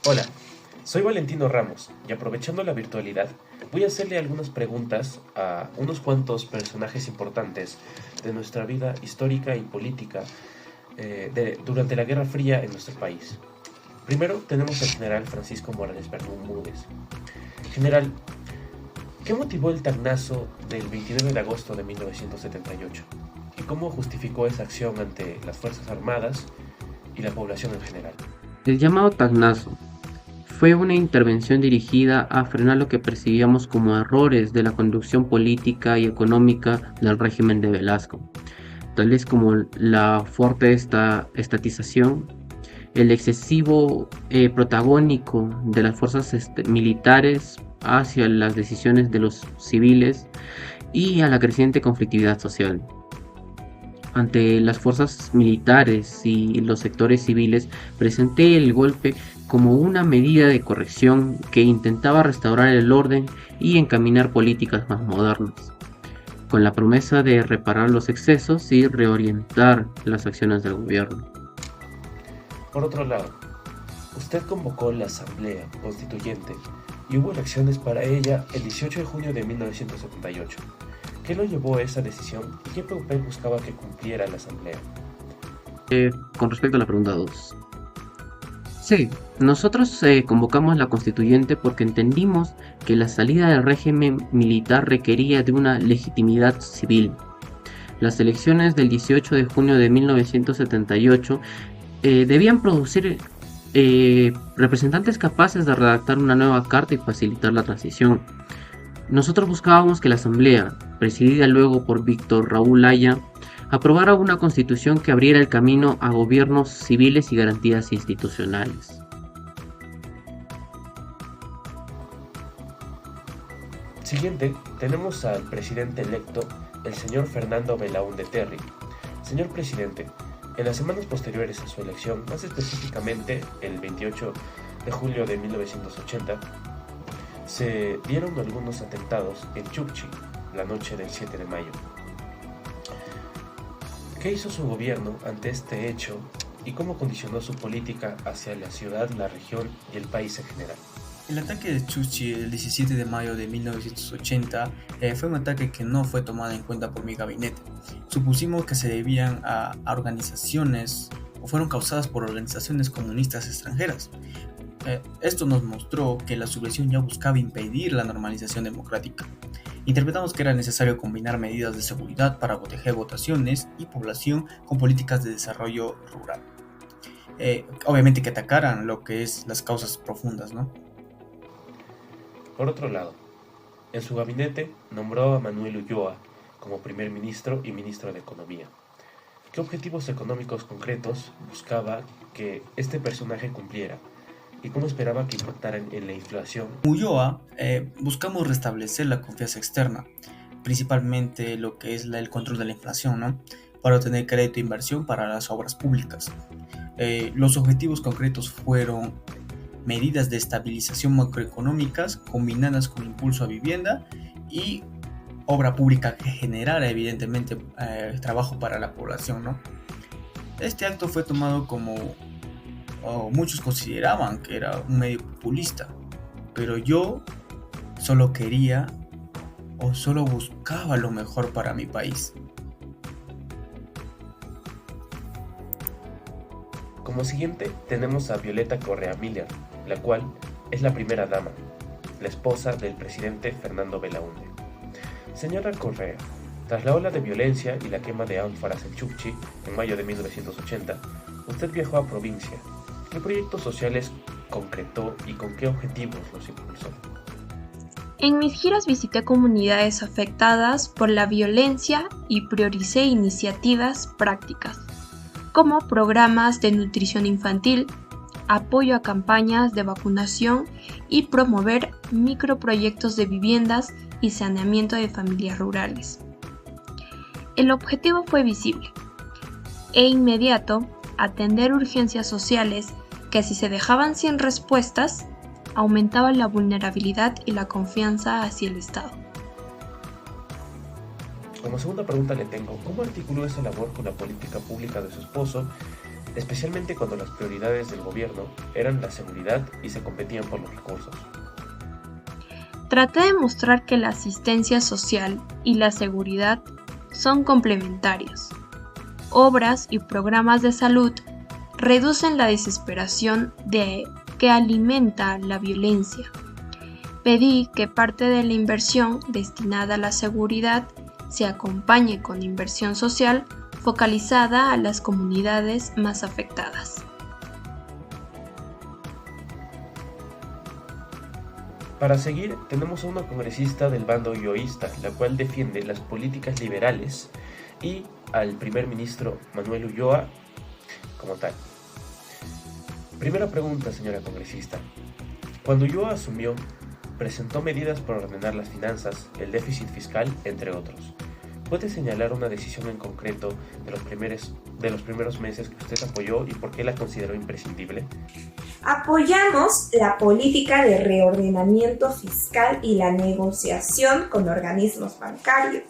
Hola, soy Valentino Ramos y aprovechando la virtualidad voy a hacerle algunas preguntas a unos cuantos personajes importantes de nuestra vida histórica y política durante la Guerra Fría en nuestro país. Primero tenemos al general Francisco Morales Bermúdez. General, ¿qué motivó el tagnazo del 29 de agosto de 1978? ¿Y cómo justificó esa acción ante las Fuerzas Armadas y la población en general? El llamado Tacnazo fue una intervención dirigida a frenar lo que percibíamos como errores de la conducción política y económica del régimen de Velasco, tales como la fuerte estatización, el excesivo protagónico de las fuerzas militares hacia las decisiones de los civiles y a la creciente conflictividad social. Ante las fuerzas militares y los sectores civiles, presenté el golpe como una medida de corrección que intentaba restaurar el orden y encaminar políticas más modernas, con la promesa de reparar los excesos y reorientar las acciones del gobierno. Por otro lado, usted convocó la Asamblea Constituyente y hubo elecciones para ella el 18 de junio de 1978. ¿Qué lo llevó a esa decisión y qué papel buscaba que cumpliera la Asamblea? Con respecto a la pregunta 2. Sí, nosotros convocamos la constituyente porque entendimos que la salida del régimen militar requería de una legitimidad civil. Las elecciones del 18 de junio de 1978 debían producir representantes capaces de redactar una nueva carta y facilitar la transición. Nosotros buscábamos que la Asamblea, presidida luego por Víctor Raúl Haya, aprobara una constitución que abriera el camino a gobiernos civiles y garantías institucionales. Siguiente, tenemos al presidente electo, el señor Fernando Belaúnde Terry. Señor presidente, en las semanas posteriores a su elección, más específicamente el 28 de julio de 1980, se dieron algunos atentados en Chukchi, la noche del 7 de mayo. ¿Qué hizo su gobierno ante este hecho y cómo condicionó su política hacia la ciudad, la región y el país en general? El ataque de Chukchi el 17 de mayo de 1980 fue un ataque que no fue tomado en cuenta por mi gabinete. Supusimos que se debían a organizaciones o fueron causadas por organizaciones comunistas extranjeras. Esto nos mostró que la subversión ya buscaba impedir la normalización democrática. Interpretamos que era necesario combinar medidas de seguridad para proteger votaciones y población con políticas de desarrollo rural. Obviamente que atacaran lo que es las causas profundas, ¿no? Por otro lado, en su gabinete nombró a Manuel Ulloa como primer ministro y ministro de Economía. ¿Qué objetivos económicos concretos buscaba que este personaje cumpliera? ¿Y cómo esperaba que impactaran en la inflación? Ulloa, buscamos restablecer la confianza externa, principalmente lo que es el control de la inflación, ¿no? Para obtener crédito e inversión para las obras públicas. Los objetivos concretos fueron medidas de estabilización macroeconómicas combinadas con impulso a vivienda y obra pública que generara evidentemente trabajo para la población, ¿no? Este acto fue tomado como muchos consideraban que era un medio populista, pero yo solo quería o solo buscaba lo mejor para mi país. Como siguiente tenemos a Violeta Correa Miller, la cual es la primera dama, la esposa del presidente Fernando Belaúnde. Señora Correa, tras la ola de violencia y la quema de ánforas en Chukchi en mayo de 1980, usted viajó a provincia. ¿Qué proyectos sociales concretó y con qué objetivos los impulsó? En mis giras visité comunidades afectadas por la violencia y prioricé iniciativas prácticas, como programas de nutrición infantil, apoyo a campañas de vacunación y promover microproyectos de viviendas y saneamiento de familias rurales. El objetivo fue visible e inmediato: atender urgencias sociales que, si se dejaban sin respuestas, aumentaban la vulnerabilidad y la confianza hacia el Estado. Como segunda pregunta le tengo, ¿cómo articuló esa labor con la política pública de su esposo especialmente cuando las prioridades del gobierno eran la seguridad y se competían por los recursos. Traté de mostrar que la asistencia social y la seguridad son complementarios. Obras y programas de salud reducen la desesperación que alimenta la violencia. Pedí que parte de la inversión destinada a la seguridad se acompañe con inversión social focalizada a las comunidades más afectadas. Para seguir, tenemos a una congresista del bando yoísta, la cual defiende las políticas liberales, y al primer ministro Manuel Ulloa como tal. Primera pregunta, señora congresista. Cuando Ulloa asumió, presentó medidas para ordenar las finanzas, el déficit fiscal, entre otros. ¿Puede señalar una decisión en concreto de los primeros meses que usted apoyó y por qué la consideró imprescindible? Apoyamos la política de reordenamiento fiscal y la negociación con organismos bancarios.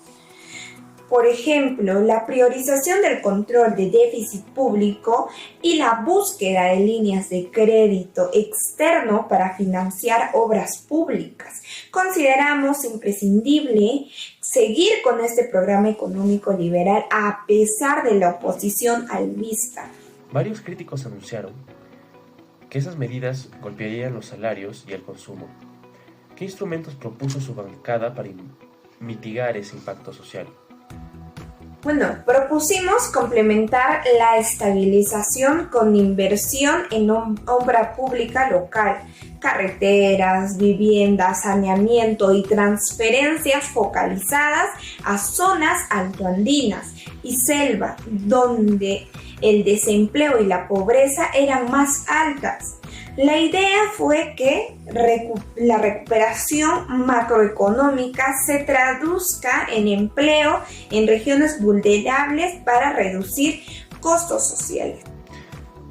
Por ejemplo, la priorización del control de déficit público y la búsqueda de líneas de crédito externo para financiar obras públicas. Consideramos imprescindible seguir con este programa económico liberal a pesar de la oposición albista. Varios críticos anunciaron que esas medidas golpearían los salarios y el consumo. ¿Qué instrumentos propuso su bancada para mitigar ese impacto social? Bueno, propusimos complementar la estabilización con inversión en obra pública local, carreteras, viviendas, saneamiento y transferencias focalizadas a zonas altoandinas y selva, donde el desempleo y la pobreza eran más altas. La idea fue que la recuperación macroeconómica se traduzca en empleo en regiones vulnerables para reducir costos sociales.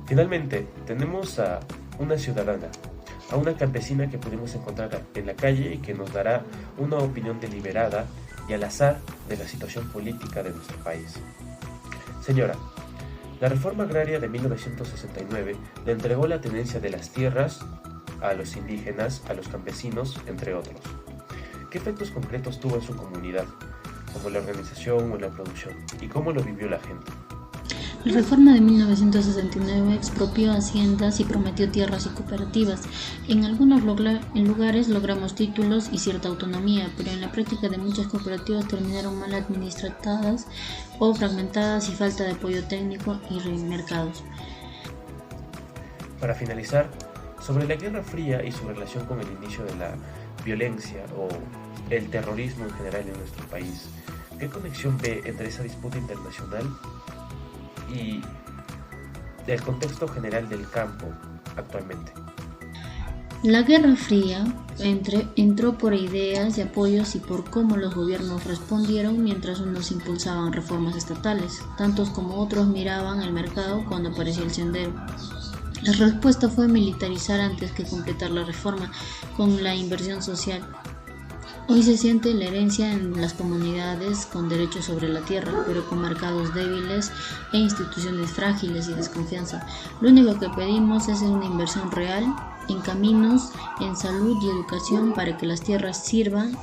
Finalmente, tenemos a una ciudadana, a una campesina que pudimos encontrar en la calle y que nos dará una opinión deliberada y al azar de la situación política de nuestro país. Señora, la reforma agraria de 1969 le entregó la tenencia de las tierras a los indígenas, a los campesinos, entre otros. ¿Qué efectos concretos tuvo en su comunidad, como la organización o en la producción, y cómo lo vivió la gente? La reforma de 1969 expropió haciendas y prometió tierras y cooperativas. En algunos lugares logramos títulos y cierta autonomía, pero en la práctica de muchas cooperativas terminaron mal administradas o fragmentadas y falta de apoyo técnico y mercados. Para finalizar, sobre la Guerra Fría y su relación con el inicio de la violencia o el terrorismo en general en nuestro país, ¿qué conexión ve entre esa disputa internacional y del contexto general del campo actualmente? La Guerra Fría entró por ideas y apoyos y por cómo los gobiernos respondieron, mientras unos impulsaban reformas estatales, tantos como otros miraban el mercado cuando apareció el sendero. La respuesta fue militarizar antes que completar la reforma con la inversión social. Hoy se siente la herencia en las comunidades con derechos sobre la tierra, pero con mercados débiles e instituciones frágiles y desconfianza. Lo único que pedimos es una inversión real en caminos, en salud y educación para que las tierras sirvan